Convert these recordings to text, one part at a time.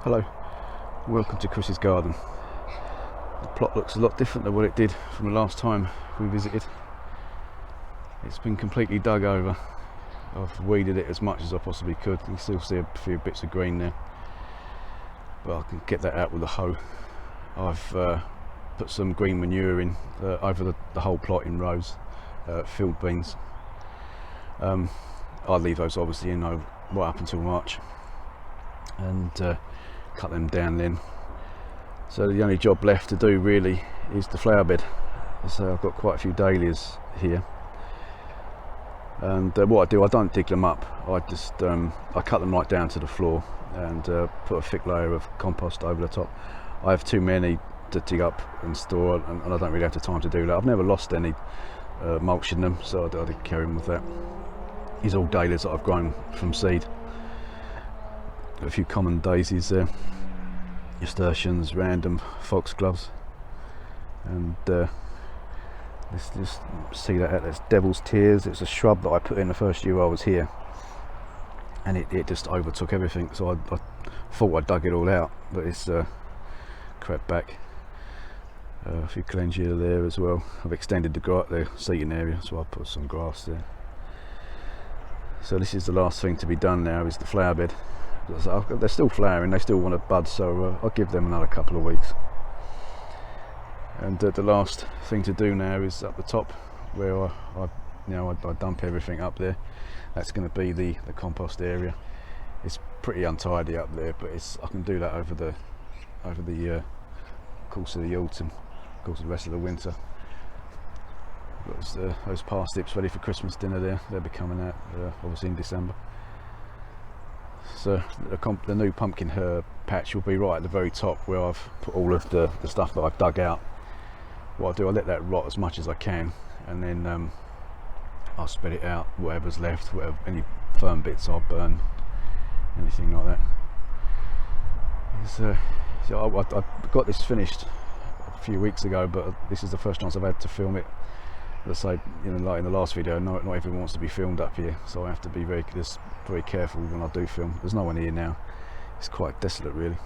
Hello, welcome to Chris's garden. The plot looks a lot different than what it did from the last time we visited. It's been completely dug over. I've weeded it as much as I possibly could. You can still see a few bits of green there, but I can get that out with a hoe. I've put some green manure in over the whole plot in rows, field beans. I'll leave those obviously in right up until March, and cut them down then. So the only job left to do really is the flower bed. So I've got quite a few dahlias here, and what I do, I don't dig them up. I just I cut them right down to the floor and put a thick layer of compost over the top. I have too many to dig up and store, and I don't really have the time to do that. I've never lost any mulch in them, so I did carry on with that. These are all dahlias that I've grown from seed. A few common daisies there, nasturtiums, random foxgloves, and let's just see that. That's devil's tears. It's a shrub that I put in the first year I was here, and it just overtook everything, so I thought I dug it all out, but it's crept back. A few calendula there as well. I've extended the seating area, so I put some grass there. So this is the last thing to be done now, is the flower bed. They're still flowering, they still want to bud, so I'll give them another couple of weeks. And the last thing to do now is up the top, where I dump everything up there. That's going to be the compost area. It's pretty untidy up there, but I can do that over the course of the autumn, course of the rest of the winter. Got those parsnips ready for Christmas dinner there. They'll be coming out obviously in December. So the new pumpkin herb patch will be right at the very top, where I've put all of the stuff that I've dug out. What I'll do, I'll let that rot as much as I can, and then I'll spread it out. Whatever's left, any firm bits I'll burn, anything like that. So I got this finished a few weeks ago, but this is the first chance I've had to film it. Let's say, like in the last video, not everyone wants to be filmed up here, so I have to be very careful when I do film. There's no one here now. It's quite desolate, really.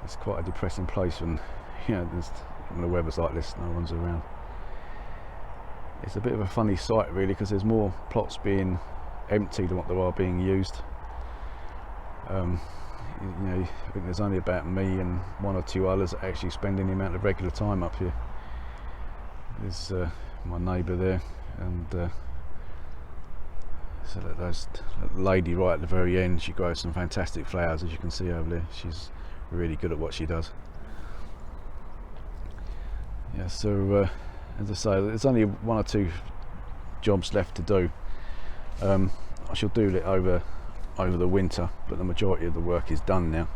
It's quite a depressing place when when the weather's like this, no one's around. It's a bit of a funny sight, really, because there's more plots being empty than what there are being used. I think there's only about me and one or two others actually spending the amount of regular time up here. There's my neighbour there, and so that lady right at the very end, she grows some fantastic flowers, as you can see over there. She's really good at what she does. Yeah, so as I say, there's only one or two jobs left to do. I shall do it over the winter, but the majority of the work is done now.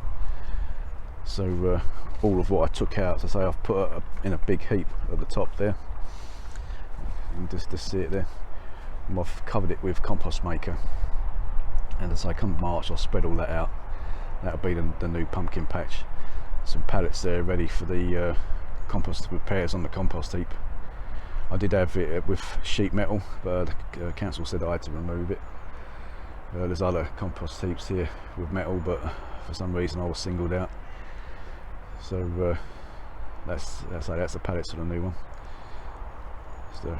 So all of what I took out, as I say, I've put in a big heap at the top there. You can just see it there. And I've covered it with compost maker, and as I come March, I'll spread all that out. That'll be the new pumpkin patch. Some pallets there ready for the compost repairs on the compost heap. I did have it with sheet metal, but the council said I had to remove it. There's other compost heaps here with metal, but for some reason I was singled out. So that's the pallets for the new one. It's the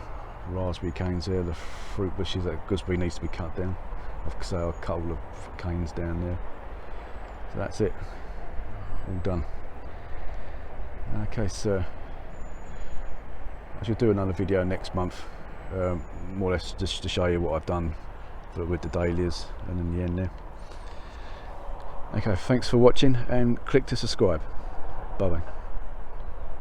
raspberry canes there, the fruit bushes. That gooseberry needs to be cut down. So I'll cut all the canes down there. So that's it, all done. Okay, so I should do another video next month, more or less just to show you what I've done with the dahlias, and in the end there. Okay, thanks for watching, and click to subscribe. Bye bye.